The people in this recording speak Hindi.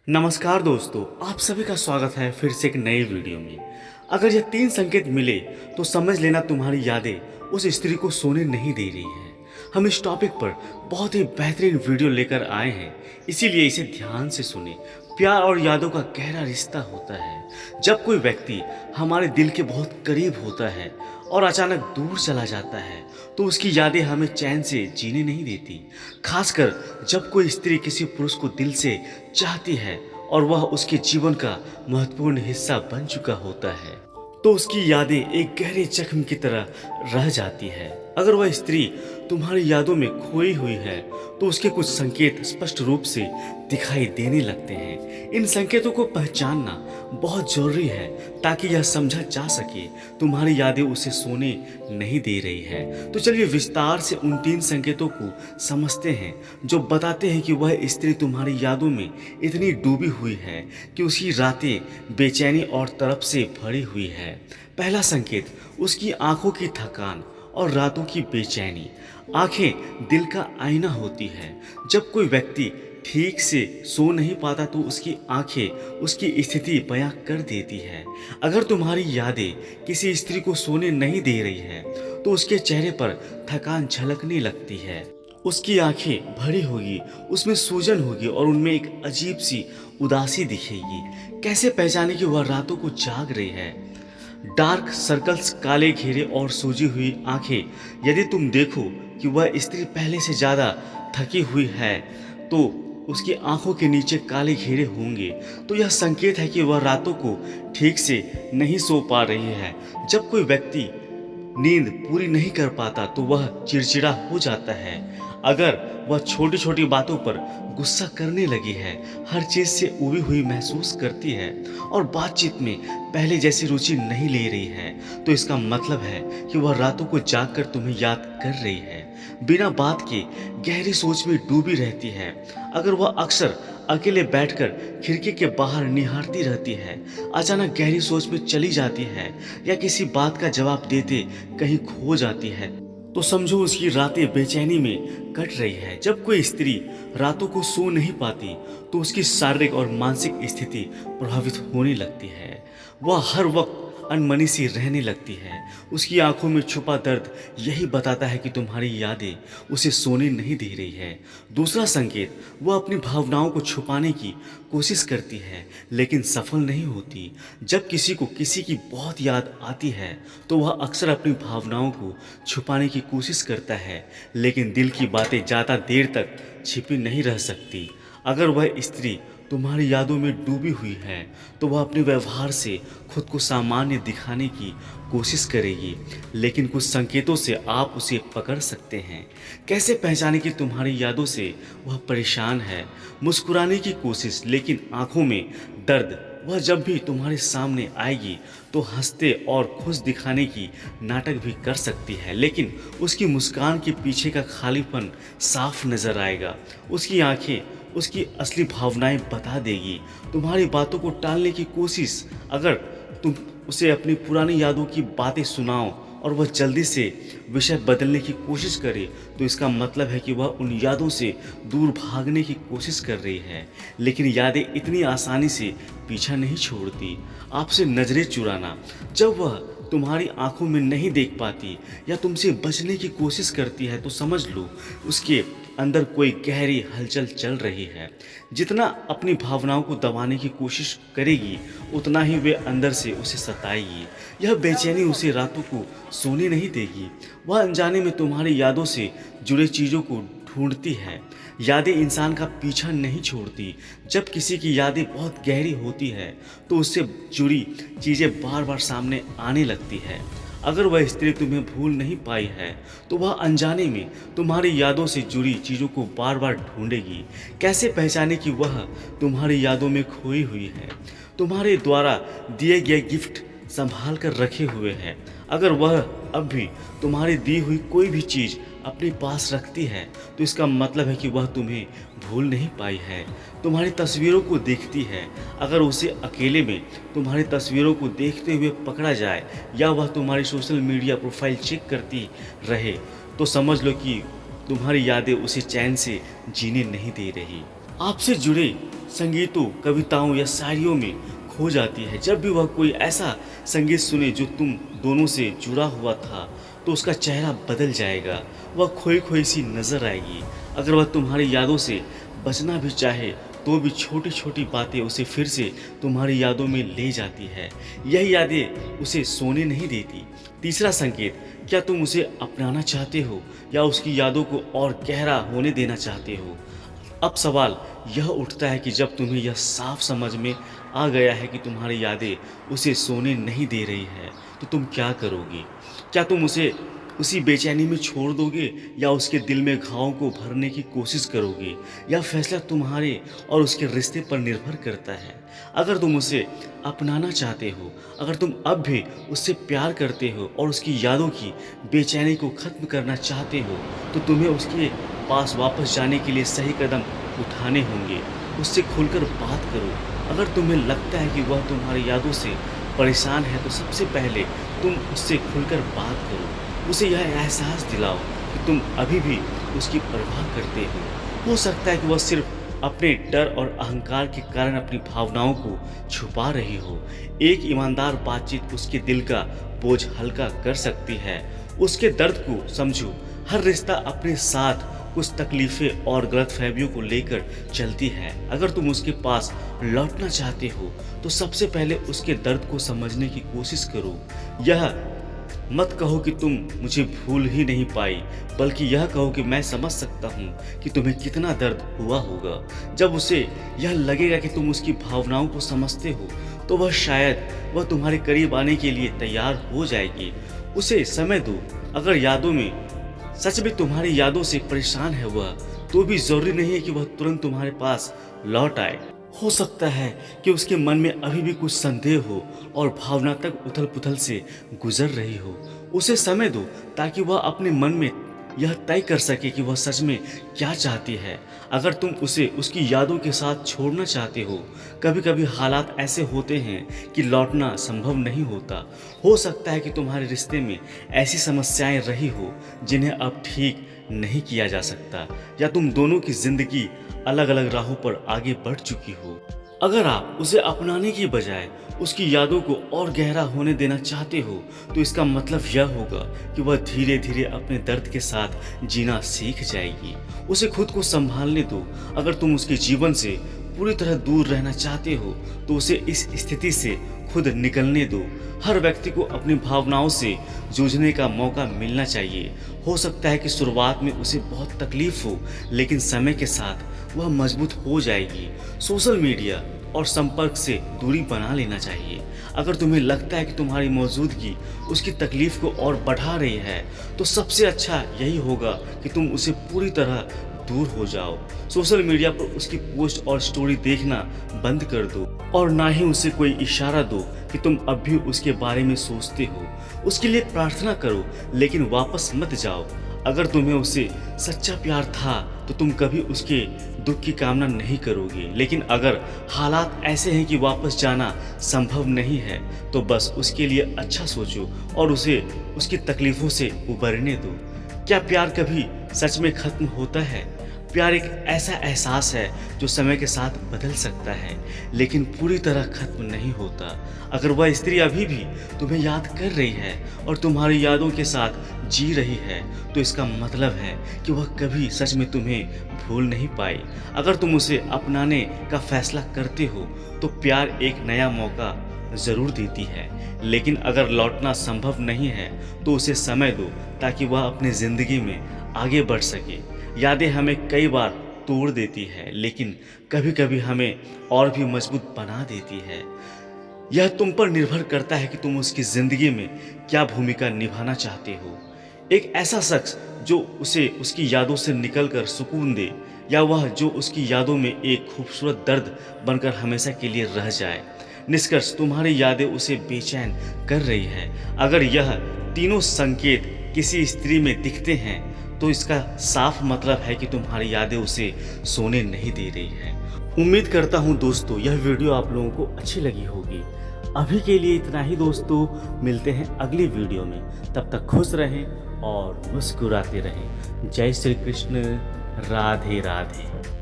नमस्कार दोस्तों, आप सभी का स्वागत है फिर से एक नए वीडियो में। अगर ये 3 संकेत मिले तो समझ लेना तुम्हारी यादें उस स्त्री को सोने नहीं दे रही है। हम इस टॉपिक पर बहुत ही बेहतरीन वीडियो लेकर आए हैं, इसीलिए इसे ध्यान से सुने। प्यार और यादों का गहरा रिश्ता होता है। जब कोई व्यक्ति हमारे दिल के बहुत करीब होता है और अचानक दूर चला जाता है तो उसकी यादें हमें चैन से जीने नहीं देती। खासकर जब कोई स्त्री किसी पुरुष को दिल से चाहती है और वह उसके जीवन का महत्वपूर्ण हिस्सा बन चुका होता है तो उसकी यादें एक गहरे जख्म की तरह रह जाती है। अगर वह स्त्री तुम्हारी यादों में खोई हुई है तो उसके कुछ संकेत स्पष्ट रूप से दिखाई देने लगते हैं। इन संकेतों को पहचानना बहुत जरूरी है ताकि यह समझा जा सके तुम्हारी यादें उसे सोने नहीं दे रही है। तो चलिए विस्तार से उन 3 संकेतों को समझते हैं जो बताते हैं कि वह स्त्री तुम्हारी यादों में इतनी डूबी हुई है कि उसकी रातें बेचैनी और तड़प से भरी हुई है। पहला संकेत, उसकी आंखों की थकान और रातों की बेचैनी। आंखें दिल का आईना होती है। जब कोई व्यक्ति ठीक से सो नहीं पाता तो उसकी आंखें उसकी स्थिति बयां कर देती है। अगर तुम्हारी यादें किसी स्त्री को सोने नहीं दे रही है तो उसके चेहरे पर थकान झलकने लगती है। उसकी आंखें भरी होगी, उसमें सूजन होगी और उनमें एक अजीब सी उदासी दिखेगी। कैसे पहचाने कि वह रातों को जाग रही है? डार्क सर्कल्स, काले घेरे और सूजी हुई आंखें। यदि तुम देखो कि वह स्त्री पहले से ज़्यादा थकी हुई है तो उसकी आंखों के नीचे काले घेरे होंगे, तो यह संकेत है कि वह रातों को ठीक से नहीं सो पा रही है। जब कोई व्यक्ति नींद पूरी नहीं कर पाता तो वह चिड़चिड़ा हो जाता है। अगर वह छोटी छोटी बातों पर गुस्सा करने लगी है, हर चीज़ से उबी हुई महसूस करती है और बातचीत में पहले जैसी रुचि नहीं ले रही है, तो इसका मतलब है कि वह रातों को जागकर तुम्हें याद कर रही है। बिना बात के गहरी सोच में डूबी रहती है। अगर वह अक्सर अकेले बैठकर खिड़की के बाहर निहारती रहती है, अचानक गहरी सोच में चली जाती है या किसी बात का जवाब देते कहीं खो जाती है, तो समझो उसकी रातें बेचैनी में कट रही है। जब कोई स्त्री रातों को सो नहीं पाती तो उसकी शारीरिक और मानसिक स्थिति प्रभावित होने लगती है। वह हर वक्त अनमनी सी रहने लगती है। उसकी आंखों में छुपा दर्द यही बताता है कि तुम्हारी यादें उसे सोने नहीं दे रही है। दूसरा संकेत, वह अपनी भावनाओं को छुपाने की कोशिश करती है लेकिन सफल नहीं होती। जब किसी को किसी की बहुत याद आती है तो वह अक्सर अपनी भावनाओं को छुपाने की कोशिश करता है, लेकिन दिल की बातें ज़्यादा देर तक छिपी नहीं रह सकती। अगर वह स्त्री तुम्हारी यादों में डूबी हुई है तो वह अपने व्यवहार से खुद को सामान्य दिखाने की कोशिश करेगी, लेकिन कुछ संकेतों से आप उसे पकड़ सकते हैं। कैसे पहचाने कि तुम्हारी यादों से वह परेशान है? मुस्कुराने की कोशिश लेकिन आंखों में दर्द। वह जब भी तुम्हारे सामने आएगी तो हंसते और खुश दिखाने की नाटक भी कर सकती है, लेकिन उसकी मुस्कान के पीछे का खालीपन साफ नजर आएगा। उसकी आंखें उसकी असली भावनाएं बता देगी। तुम्हारी बातों को टालने की कोशिश। अगर तुम उसे अपनी पुरानी यादों की बातें सुनाओ और वह जल्दी से विषय बदलने की कोशिश करे तो इसका मतलब है कि वह उन यादों से दूर भागने की कोशिश कर रही है। लेकिन यादें इतनी आसानी से पीछा नहीं छोड़ती। आपसे नज़रें चुराना, जब वह तुम्हारी आंखों में नहीं देख पाती या तुमसे बचने की कोशिश करती है तो समझ लो उसके अंदर कोई गहरी हलचल चल रही है। जितना अपनी भावनाओं को दबाने की कोशिश करेगी उतना ही वे अंदर से उसे सताएगी। यह बेचैनी उसे रातों को सोने नहीं देगी। वह अनजाने में तुम्हारी यादों से जुड़े चीज़ों को ढूंढती है। यादें इंसान का पीछा नहीं छोड़ती। जब किसी की यादें बहुत गहरी होती है तो उससे जुड़ी चीज़ें बार बार सामने आने लगती है। अगर वह स्त्री तुम्हें भूल नहीं पाई है तो वह अनजाने में तुम्हारी यादों से जुड़ी चीज़ों को बार बार ढूंढेगी। कैसे पहचाने कि वह तुम्हारी यादों में खोई हुई है? तुम्हारे द्वारा दिए गए गिफ्ट संभाल कर रखे हुए हैं। अगर वह अब भी तुम्हारी दी हुई कोई भी चीज़ अपने पास रखती है तो इसका मतलब है कि वह तुम्हें भूल नहीं पाई है। तुम्हारी तस्वीरों को देखती है। अगर उसे अकेले में तुम्हारी तस्वीरों को देखते हुए पकड़ा जाए या वह तुम्हारी सोशल मीडिया प्रोफाइल चेक करती रहे तो समझ लो कि तुम्हारी यादें उसे चैन से जीने नहीं दे रही। आपसे जुड़े संगीतों, कविताओं या शायरियों में खो जाती है। जब भी वह कोई ऐसा संगीत सुने जो तुम दोनों से जुड़ा हुआ था, तो उसका चेहरा बदल जाएगा, वह खोई खोई सी नजर आएगी। अगर वह तुम्हारी यादों से बचना भी चाहे तो भी छोटी छोटी बातें उसे फिर से तुम्हारी यादों में ले जाती है। यही यादें उसे सोने नहीं देती। तीसरा संकेत, क्या तुम उसे अपनाना चाहते हो या उसकी यादों को और गहरा होने देना चाहते हो? अब सवाल यह उठता है कि जब तुम्हें यह साफ समझ में आ गया है कि तुम्हारी यादें उसे सोने नहीं दे रही है, तो तुम क्या करोगे? क्या तुम उसे उसी बेचैनी में छोड़ दोगे या उसके दिल में घावों को भरने की कोशिश करोगे? यह फैसला तुम्हारे और उसके रिश्ते पर निर्भर करता है। अगर तुम उसे अपनाना चाहते हो, अगर तुम अब भी उससे प्यार करते हो और उसकी यादों की बेचैनी को ख़त्म करना चाहते हो, तो तुम्हें उसके पास वापस जाने के लिए सही कदम उठाने होंगे। उससे खुलकर बात करो। अगर तुम्हें लगता है कि वह तुम्हारी यादों से परेशान है, तो सबसे पहले तुम उससे खुलकर बात करो। उसे यह एहसास दिलाओ कि तुम अभी भी उसकी परवाह करते हो सकता है कि वह सिर्फ अपने डर और अहंकार के कारण अपनी भावनाओं को छुपा रही हो। एक ईमानदार बातचीत उसके दिल का बोझ हल्का कर सकती है। उसके दर्द को समझो। हर रिश्ता अपने साथ कुछ तकलीफें और गलतफहमियों को लेकर चलती है। अगर तुम उसके पास लौटना चाहते हो, तो सबसे पहले उसके दर्द को समझने की कोशिश करो। यह मत कहो कि तुम मुझे भूल ही नहीं पाई, बल्कि यह कहो कि मैं समझ सकता हूँ कि तुम्हें कितना दर्द हुआ होगा। जब उसे यह लगेगा कि तुम उसकी भावनाओं को समझते हो, तो वह तुम्हारे करीब आने के लिए तैयार हो जाएगी। उसे समय दो। अगर यादों में सच में तुम्हारी यादों से परेशान है वह, तो भी जरूरी नहीं है कि वह तुरंत तुम्हारे पास लौट आए। हो सकता है कि उसके मन में अभी भी कुछ संदेह हो और भावनात्मक उथल पुथल से गुजर रही हो। उसे समय दो ताकि वह अपने मन में यह तय कर सके कि वह सच में क्या चाहती है। अगर तुम उसे उसकी यादों के साथ छोड़ना चाहते हो, कभी कभी हालात ऐसे होते हैं कि लौटना संभव नहीं होता। हो सकता है कि तुम्हारे रिश्ते में ऐसी समस्याएं रही हो जिन्हें अब ठीक नहीं किया जा सकता, या तुम दोनों की जिंदगी अलग अलग राहों पर आगे बढ़ चुकी हो। अगर आप उसे अपनाने की बजाय उसकी यादों को और गहरा होने देना चाहते हो, तो इसका मतलब यह होगा कि वह धीरे धीरे अपने दर्द के साथ जीना सीख जाएगी। उसे खुद को संभालने दो। अगर तुम उसके जीवन से पूरी तरह दूर रहना चाहते हो, तो उसे इस स्थिति से खुद निकलने दो। हर व्यक्ति को अपनी भावनाओं से जूझने का मौका मिलना चाहिए। हो सकता है कि शुरुआत में उसे बहुत तकलीफ हो, लेकिन समय के साथ वह मजबूत हो जाएगी। सोशल मीडिया और संपर्क से दूरी बना लेना चाहिए। अगर तुम्हें लगता है कि तुम्हारी मौजूदगी उसकी तकलीफ को और बढ़ा रही है, तो सबसे अच्छा यही होगा कि तुम उसे पूरी तरह दूर हो जाओ। सोशल मीडिया पर उसकी पोस्ट और स्टोरी देखना बंद कर दो और ना ही उसे कोई इशारा दो कि तुम अब भी उसके बारे में सोचते हो। उसके लिए प्रार्थना करो, लेकिन वापस मत जाओ। अगर तुम्हें उससे सच्चा प्यार था, तो तुम कभी उसके दुख की कामना नहीं करोगे। लेकिन अगर हालात ऐसे हैं कि वापस जाना संभव नहीं है, तो बस उसके लिए अच्छा सोचो और उसे उसकी तकलीफों से उबरने दो। क्या प्यार कभी सच में खत्म होता है? प्यार एक ऐसा एहसास है जो समय के साथ बदल सकता है, लेकिन पूरी तरह खत्म नहीं होता। अगर वह स्त्री अभी भी तुम्हें याद कर रही है और तुम्हारी यादों के साथ जी रही है, तो इसका मतलब है कि वह कभी सच में तुम्हें भूल नहीं पाई। अगर तुम उसे अपनाने का फैसला करते हो, तो प्यार एक नया मौका ज़रूर देती है। लेकिन अगर लौटना संभव नहीं है, तो उसे समय दो ताकि वह अपनी ज़िंदगी में आगे बढ़ सके। यादें हमें कई बार तोड़ देती है, लेकिन कभी कभी हमें और भी मजबूत बना देती है। यह तुम पर निर्भर करता है कि तुम उसकी ज़िंदगी में क्या भूमिका निभाना चाहते हो। एक ऐसा शख्स जो उसे उसकी यादों से निकलकर सुकून दे, या वह जो उसकी यादों में एक खूबसूरत दर्द बनकर हमेशा के लिए रह जाए। निष्कर्ष, तुम्हारी यादें उसे बेचैन कर रही है। अगर यह तीनों संकेत किसी स्त्री में दिखते हैं, तो इसका साफ मतलब है कि तुम्हारी यादें उसे सोने नहीं दे रही है। उम्मीद करता हूँ दोस्तों यह वीडियो आप लोगों को अच्छी लगी होगी। अभी के लिए इतना ही दोस्तों, मिलते हैं अगली वीडियो में। तब तक खुश रहें और मुस्कुराते रहें। जय श्री कृष्ण। राधे राधे।